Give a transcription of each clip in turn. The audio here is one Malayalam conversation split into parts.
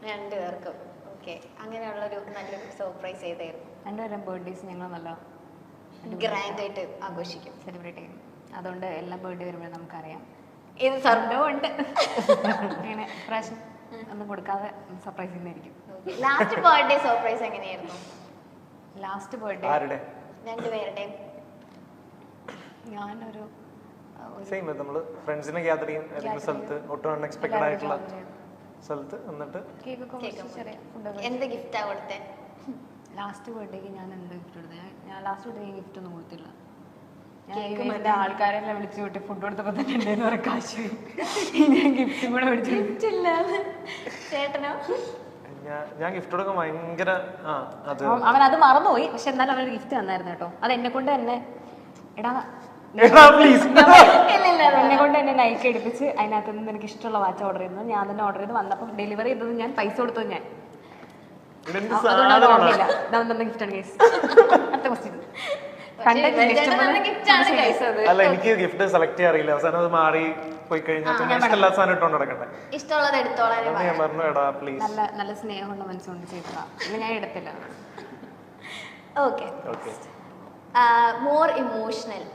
രണ്ടുപേർക്കും. ഓക്കെ, അങ്ങനെയുള്ളൊരു നല്ലൊരു സർപ്രൈസ് ചെയ്തായിരുന്നു. രണ്ടുപേരും ബർത്ത്ഡേസ് ഞങ്ങൾ നല്ല ഗ്രാൻഡ് ആയിട്ട് ആഘോഷിക്കും, സെലിബ്രേറ്റ് ചെയ്യും. അതുകൊണ്ട് എല്ലാ ബർത്ത്ഡേ വരുമ്പോഴും നമുക്കറിയാം ഇത് സംഭവമുണ്ട്. അങ്ങനെ പ്രാവശ്യം ഒന്നും കൊടുക്കാതെ സർപ്രൈസ് ചെയ്യുന്നതായിരിക്കും. ലാസ്റ്റ് ബർത്ത്ഡേ സർപ്രൈസ് എങ്ങനെയായിരുന്നു? ലാസ്റ്റ് ബർത്ത്ഡേ രണ്ടുപേരുടെയും ഞാനൊരു സെയിം നമ്മള് ഫ്രണ്ട്സിനെ ഗ്യാദർ ചെയ്യും ഏതെങ്കിലും സ്ഥലത്ത്, ഒട്ടും അൺഎക്സ്പെക്ടഡ് ആയിട്ടുള്ള സ്ഥലത്ത്. എന്നിട്ട് എന്ത് ഗിഫ്റ്റാ കൊടുത്തേ? ലാസ്റ്റ് ബർത്ത്ഡേക്ക് ഞാൻ എന്ത് ഗിഫ്റ്റ് കൊടുത്തത്? ഞാൻ ലാസ്റ്റ് ബർത്ത്ഡേ ഗിഫ്റ്റ് ഒന്നും കൊടുത്തില്ല. ഞാൻ എന്റെ ആൾക്കാരെല്ലാം വിളിച്ചു കൂട്ടി ഫുഡ് കൊടുത്തപ്പോ തന്നെ പറയാൻ കാശ് ഞാൻ ഗിഫ്റ്റും കൂടെ മേടിച്ചില്ല. ചേട്ടനോ? ഞാൻ ഗിഫ്റ്റ് കൊടുക്കാൻ ഭയങ്കര അവൻ അത് മറന്നുപോയി. പക്ഷെ എന്നാലും അവനൊരു ഗിഫ്റ്റ് തന്നായിരുന്നു കേട്ടോ. അത് എന്നെ കൊണ്ട് തന്നെ എന്നെ കൊണ്ട് തന്നെ നൈക്ക് എടുപ്പിച്ച് അതിനകത്ത് നിന്ന് എനിക്ക് ഇഷ്ടമുള്ള വാച്ച് ഓർഡർ ചെയ്യുന്നത് ഞാൻ തന്നെ ഓർഡർ ചെയ്ത് വന്നപ്പോൾ ഡെലിവറി ചെയ്തത് ഞാൻ, പൈസ കൊടുത്തത് ഞാൻ. അതുകൊണ്ട് ഓർമ്മയില്ല. ഗിഫ്റ്റ് ആണ് കേസ്. അടുത്ത ക്വസ്റ്റ്യൻ. അല്ല, എനിക്ക് ഗിഫ്റ്റ് സെലക്ട് ചെയ്യാറില്ല. അവസാനം അത് മാറി പോയി കഴിഞ്ഞാൽ ഇഷ്ടമുള്ള സാധനം ഇട്ടോണ്ട് നടക്കട്ടെ. ഇഷ്ടമുള്ളത് എടുത്തോളാം. ഞാൻ പറഞ്ഞു എടാ പ്ലീസ്. നല്ല സ്നേഹമുള്ള മനസ്സുകൊണ്ട് ചെയ്തതാ. ഞാൻ എടുത്തില്ല. Okay, more emotional?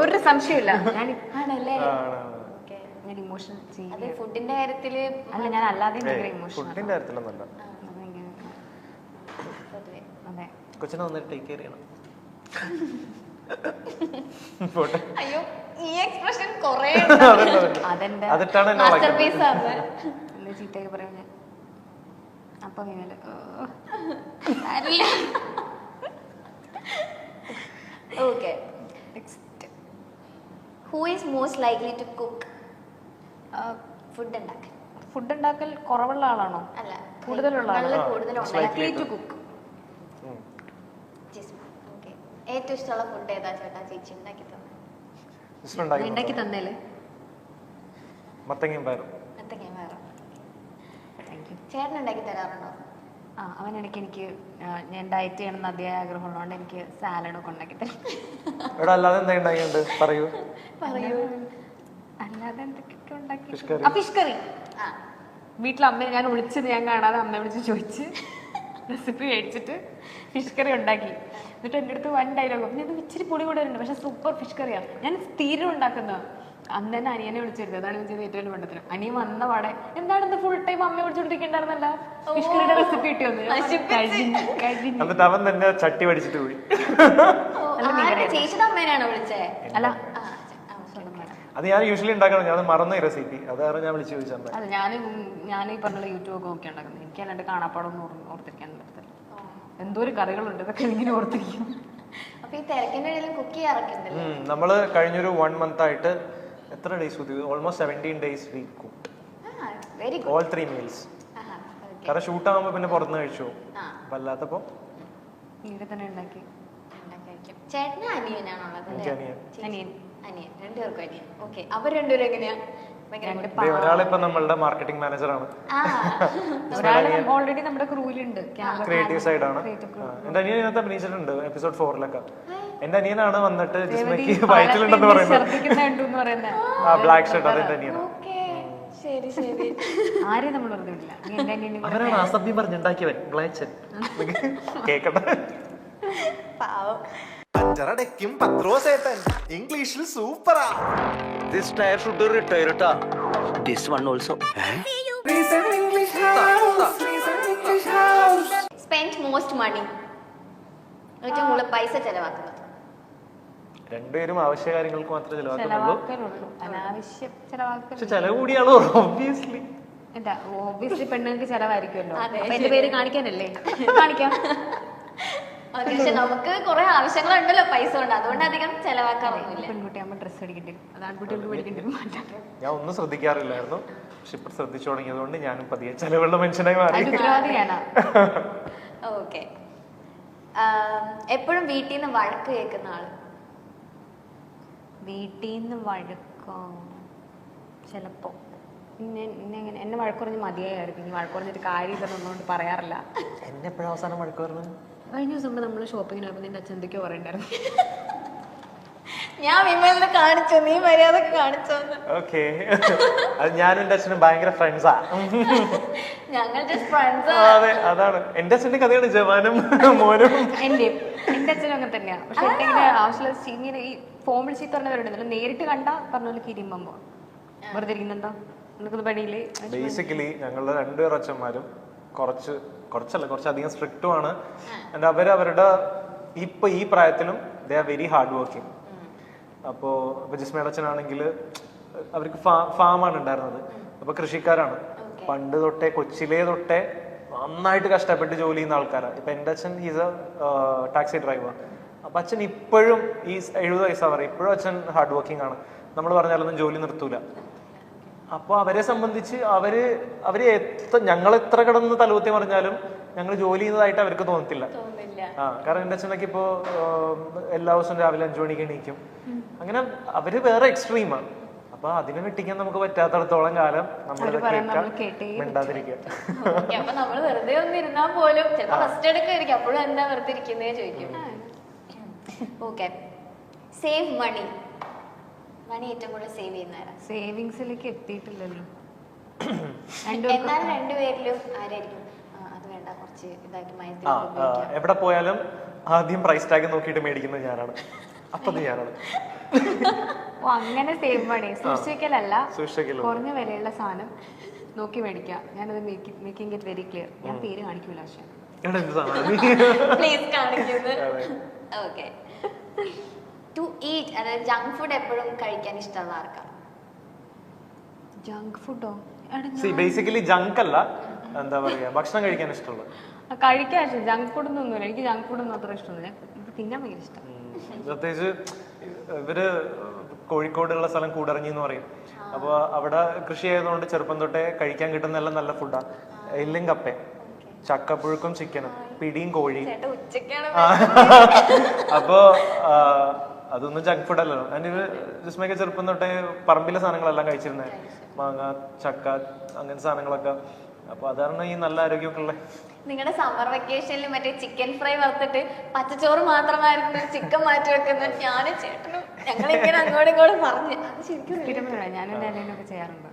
ഒരു സംശയമില്ല. ആണല്ലേ, ഞാൻ ഇമോഷൻ ചെയ്യും. ഫുഡിന്റെ കാര്യത്തില് അല്ല, ഞാൻ അല്ലാതെ ഇമോഷൻ. ഫുഡിന്റെ കാര്യത്തിലൊന്നല്ല. അതെ, കൊച്ചിനെ വന്നിട്ട് ടേക്ക് കെയർ ചെയ്യണം. അയ്യോ, ഈ എക്സ്പ്രഷൻ കൊറേ അതിട്ടാണ് ചീത്തയൊക്കെ പറയാം ഞാൻ. അപ്പൊ okay, who is most likely to cook? Food ഉണ്ടാക്കൽ കുറവുള്ള ആളാണോ? അല്ല, കൂടുതലുള്ള ഏറ്റവും ഇഷ്ടമുള്ള ഫുഡ് ഏതാ ചേട്ടാ? ചേച്ചി ഉണ്ടാക്കി ഉണ്ടാക്കി തന്നേല് മത്തങ്ങയും പയറും. ചേട്ടൻ ഉണ്ടാക്കി തരാറുണ്ടോ? അവൻ ഇടയ്ക്ക് എനിക്ക് ഞാൻ ഡയറ്റ് ചെയ്യണമെന്ന് അതിയായ ആഗ്രഹമുള്ളതുകൊണ്ട് എനിക്ക് സാലഡൊക്കെ ഉണ്ടാക്കി തരും. അല്ലാതെ എന്താ ഉണ്ടാക്കിയുണ്ട്? പറയൂ. അല്ലാതെ എന്തൊക്കെ ഉണ്ടാക്കി? Fish curry. വീട്ടിൽ അമ്മ ഞാൻ വിളിച്ചത് ഞാൻ കാണാതെ അമ്മ വിളിച്ച് ചോദിച്ച് റെസിപ്പി മേടിച്ചിട്ട് ഫിഷ് കറി ഉണ്ടാക്കി. എന്നിട്ട് എൻ്റെ അടുത്ത് വൺ ഡയലോഗ്, ഇത് ഇച്ചിരി പൊടി കൂടെ ഉണ്ട്, പക്ഷെ സൂപ്പർ ഫിഷ് കറിയാണ്. ഞാൻ സ്ഥിരം ഉണ്ടാക്കുന്നത്. അന്ന് തന്നെ അനിയനെ വിളിച്ചിരുന്നത്. അതാണ് വിളിച്ചത് ഏറ്റവും വലിയ പണ്ടത്തിനും. അനിയൻ വന്ന പാടെ എന്താണ് ഇന്ന് ഫുൾ ടൈം അമ്മയെ വിളിച്ചോണ്ടിരിക്കണ്ടായിരുന്നല്ല, ഫിഷ് കറിയുടെ റെസിപ്പി കിട്ടിയൊന്ന്. എന്നിട്ട് അവൻ തന്നെ ചട്ടി പഠിച്ചിട്ട് പോയി. ചേച്ചിയുടെ അമ്മേനാണോ വിളിച്ചേ? അല്ല, അത് ഞാൻ യൂഷ്വലി ഉണ്ടാക്കണം. ഞാൻ മറന്ന ഈ റെസിപ്പി, അതാണ് ഞാൻ വിളിച്ചു ചോദിച്ചത്. അല്ല, ഞാൻ ഈ പറഞ്ഞ യൂട്യൂബ് ഒക്കെ നോക്കി ഉണ്ടാക്കുന്നത്. എനിക്ക് അല്ലാണ്ട് കാണാപ്പാടൊന്നും ഓർത്തിരിക്കാൻ പറ്റത്തില്ല. എന്തോരം കറികളുണ്ട്, ഇതൊക്കെ ഇങ്ങനെ ഓർത്തിരിക്കും. അപ്പൊ ഈ തിരക്കിന്റെ ഇടയിൽ കുക്ക് ചെയ്യാറൊക്കെയുണ്ടല്ലോ. നമ്മള് കഴിഞ്ഞൊരു 1 month ആയിട്ട് എത്ര days almost 17 days we cooked. Very good. All 3 meals. കാരണം ഷൂട്ട് ആകുമ്പോ പിന്നെ പുറത്തുനിന്ന് കഴിച്ചു. അല്ലാത്തപ്പോ ഇവിടെ തന്നെ ഉണ്ടാക്കി. ചേട്ടന് അനിയനാണുള്ളത്? അനിയൻ. രണ്ടുപേർക്കും അനിയൻ. ഓക്കെ, അവർ രണ്ടുപേരും എങ്ങനെയാ? ഒരാളിപ്പോ നമ്മളുടെ മാർക്കറ്റിംഗ് മാനേജറാണ്. ഓൾറെഡി നമ്മുടെ ക്രൂവിലുണ്ട്, ക്രിയേറ്റീവ് സൈഡ് ആണ്. എന്റെ അനിയൻ ഇതിനകത്ത് അഭിനയിച്ചിട്ടുണ്ട് എപ്പിസോഡ് 4-ലൊക്കെ. എന്റെ അനിയനാണ് വന്നിട്ട് ജിസ്മയ്ക്ക് വയറ്റിലുണ്ടെന്ന് പറയുന്നത്. ബ്ലാക്ക് ഷർട്ട്, അതെന്റെ അനിയനാണ്. ആരെയും നമ്മൾ പറഞ്ഞില്ല. അവരാണ് അസഭ്യം പറഞ്ഞുണ്ടാക്കിയവൻ. കേക്കട്ടെ. അഞ്ചറടയ്ക്കും പത്രോസേട്ടൻ ഇംഗ്ലീഷിൽ സൂപ്പറാ. This tire should retire ta. This one also. Spend most money. ഏറ്റവും കൂടുതൽ പൈസ ചെലവാക്കുന്നത്? രണ്ടുപേരും ആവശ്യ കാര്യങ്ങൾക്ക് മാത്രമേ ചെലവാക്കുന്നുള്ളൂ. പക്ഷെ ചെലവ് കൂടിയാണോ? ഒബ്വിയസ്ലി പെണ്ണുങ്ങൾക്ക് ചെലവായിരിക്കുമല്ലോ. എന്റെ പേര് കാണിക്കാനല്ലേ? കാണിക്കാം. പക്ഷെ നമുക്ക് കുറെ ആവശ്യങ്ങളുണ്ടല്ലോ പൈസ കൊണ്ട്, അതുകൊണ്ട് അധികം ചെലവാക്കാറൊന്നുമില്ല. പെൺകുട്ടിയാകുമ്പോൾ ഡ്രസ് അടിക്കേണ്ടി വരും, അത് ആൺകുട്ടികൾക്ക് മേടിക്കേണ്ടി വരും. ഞാൻ ഒന്നും ശ്രദ്ധിക്കാറില്ലായിരുന്നു, പക്ഷെ ഇപ്പൊ ശ്രദ്ധിച്ചു തുടങ്ങിയതുകൊണ്ട് ഞാനും പതിയെ ചെലവുള്ള മനുഷ്യനായി മാറി. ഓക്കെ, എപ്പോഴും വീട്ടിൽ നിന്ന് വഴക്ക് കേൾക്കുന്ന ആള്? വീട്ടിൽ നിന്ന് വഴക്കോ? ചിലപ്പോ എന്നെ വഴക്ക് പറഞ്ഞ് മതിയായിരിക്കും. ഇനി വഴക്ക് പറഞ്ഞിട്ട് കാര്യമില്ലെന്നൊന്നുകൊണ്ട് പറയാറില്ല. എന്നെ എപ്പോഴും അവസാനം വഴക്ക് പറഞ്ഞു? കഴിഞ്ഞ ദിവസം നമ്മൾ ഷോപ്പിങ്ങിന് പോയപ്പോൾ നിന്റെ അച്ഛൻ എന്തൊക്കെയോ പറയണ്ടായിരുന്നു. ഞാൻ വിമലിനെ കാണിച്ചു, നീ മര്യാദക്ക് കാണിച്ചോന്ന്. ഓക്കെ. അത് ഞാനും എന്റെ അച്ഛനും ഭയങ്കര ഫ്രണ്ട്സാ. ഞങ്ങൾ ജസ്റ്റ് ഫ്രണ്ട്സ്. അതെ, അതാണ് എന്റെ അച്ഛന്റെ കഥയാണ് ജവാനും മോനും. എന്റെ അച്ഛനും അങ്ങനെ തന്നെയാണ്. പക്ഷെ ഇങ്ങനെ ആവശ്യമുള്ള ഇങ്ങനെ ഈ ഫോൺ വിളിച്ചിട്ട് പറഞ്ഞവരുണ്ടല്ലോ, നേരിട്ട് കണ്ടാ പറഞ്ഞ പോലെ കിരിയുമ്പോ വെറുതെ ഇരിക്കുന്നുണ്ടോ നിനക്കൊന്ന് പണിയില്ലേ. ബേസിക്കലി ഞങ്ങളുടെ രണ്ടുപേർ അച്ഛന്മാരും കുറച്ചധികം സ്ട്രിക്റ്റും ആണ്. ആൻഡ് അവരുടെ ഇപ്പൊ ഈ പ്രായത്തിലും they are very hard working. അപ്പോ ജിസ്മയുടെ അച്ഛനാണെങ്കിൽ അവർക്ക് ഫാമാണ് ഉണ്ടായിരുന്നത്. അപ്പൊ കൃഷിക്കാരാണ്. പണ്ട് തൊട്ടേ കൊച്ചിലേ തൊട്ടേ നന്നായിട്ട് കഷ്ടപ്പെട്ട് ജോലി ചെയ്യുന്ന ആൾക്കാരാണ്. ഇപ്പൊ എന്റെ അച്ഛൻ ഈസ് എ ടാക്സി ഡ്രൈവർ. അപ്പൊ അച്ഛൻ ഇപ്പോഴും ഈ 70 വയസ്സാ പറയും, ഇപ്പോഴും അച്ഛൻ ഹാർഡ് വർക്കിംഗ് ആണ്. നമ്മൾ പറഞ്ഞാലൊന്നും ജോലി നിർത്തൂല. അപ്പൊ അവരെ സംബന്ധിച്ച് ഞങ്ങൾ എത്ര കിടന്ന് തലകുത്തി പറഞ്ഞാലും ഞങ്ങൾ ജോലി ചെയ്യുന്നതായിട്ട് അവർക്ക് തോന്നത്തില്ല. കാരണം എന്റെ അച്ഛനൊക്കെ ഇപ്പോ എല്ലാ ദിവസവും രാവിലെ 5 മണിക്ക് എണീക്കും. അങ്ങനെ അവര് വേറെ എക്സ്ട്രീമാണ്. അപ്പൊ അതിനെ വെട്ടിക്കാൻ നമുക്ക് പറ്റാത്തടത്തോളം കാലം മിണ്ടാതിരിക്കുക. അപ്പൊ നമ്മള് വെറുതെ ഒന്നും ഇരുന്നാ പോലും ചിലപ്പോ ഫസ്റ്റ് എടുക്കായിരിക്കും, അപ്പോഴും എന്താ വെറുതെ ഇരിക്കുന്നേ ചോദിക്കും. ഓക്കെ, സേവ് മണി ഏറ്റവും കൂടുതൽ സേവ് ചെയ്യുന്നവരാ? സേവിങ്സിലേക്ക് എത്തിയിട്ടില്ലല്ലോ. എന്നാലും രണ്ടുപേരിലും ആരായിരിക്കും അത് വേണ്ട കുറച്ച് ഇതാക്കി എവിടെ പോയാലും ആദ്യം പ്രൈസ് ടാഗ് നോക്കിയിട്ട് മേടിക്കുന്നത് ഞാനാണ്. അപ്പൊ ഞാനാണ്. ഓ, അങ്ങനെ സേവ് മണി സൂക്ഷിക്കലല്ല, കുറഞ്ഞ വിലയുള്ള സാധനം നോക്കി മേടിക്കാം. ഞാനത് മേക്കിംഗ് ഇറ്റ് വെരി ക്ലിയർ. ഞാൻ പേര് കാണിക്കൂല, പക്ഷെ പ്ലീസ് കാണിക്കുന്നത്. ഓക്കെ, ടു ഈറ്റ്, അതായത് ജങ്ക് ഫുഡ് എപ്പോഴും കഴിക്കാൻ ഇഷ്ടമുള്ള ആർക്കാ? ജങ്ക് ഫുഡോ? ബേസിക്കലി ജങ്ക് അല്ല, എന്താ പറയാ, ഭക്ഷണം കഴിക്കാൻ ഇഷ്ടമുള്ളത്. കഴിക്കാൻ ഇഷ്ടം, ജങ്ക് ഫുഡ് ഒന്നുമില്ല. എനിക്ക് ജങ്ക് ഫുഡ് ഒന്നും അത്ര ഇഷ്ടമൊന്നുമില്ല, എനിക്ക് തിന്നാൻ ഭയങ്കര ഇഷ്ടം. പ്രത്യേകിച്ച് ഇവര് കോഴിക്കോടുള്ള സ്ഥലം കൂടറഞ്ഞി എന്ന് പറയും. അപ്പൊ അവിടെ കൃഷി ആയതുകൊണ്ട് ചെറുപ്പം തൊട്ടേ കഴിക്കാൻ കിട്ടുന്ന എല്ലാം നല്ല ഫുഡാ. എല്ലും കപ്പ, ചക്കപ്പുഴുക്കും ചിക്കനും, പിടിയും കോഴി. അപ്പോ അതൊന്നും ജങ്ക് ഫുഡ് അല്ലല്ലോ. അതിന് ജിസ്മയൊക്കെ ചെറുപ്പം തൊട്ടേ പറമ്പിലെ സാധനങ്ങളെല്ലാം കഴിച്ചിരുന്നത്, മാങ്ങ, ചക്ക, അങ്ങനത്തെ സാധനങ്ങളൊക്കെ. അപ്പൊ അതാണ് ഈ നല്ല ആരോഗ്യമൊക്കെ ഉള്ളത്. നിങ്ങളുടെ സമ്മർ വെക്കേഷനിൽ മറ്റേ ചിക്കൻ ഫ്രൈ വറുത്തിട്ട് പച്ചച്ചോറ് മാത്രമായിരുന്നു ചിക്കൻ മാറ്റി വെക്കുന്നത് ഞാനും ചേട്ടനും ഞങ്ങളിങ്ങനെ അങ്ങോട്ടും ഇങ്ങോട്ടും പറഞ്ഞു. അത് ശരിക്കും ഞാനും ചെയ്യാറുണ്ട്.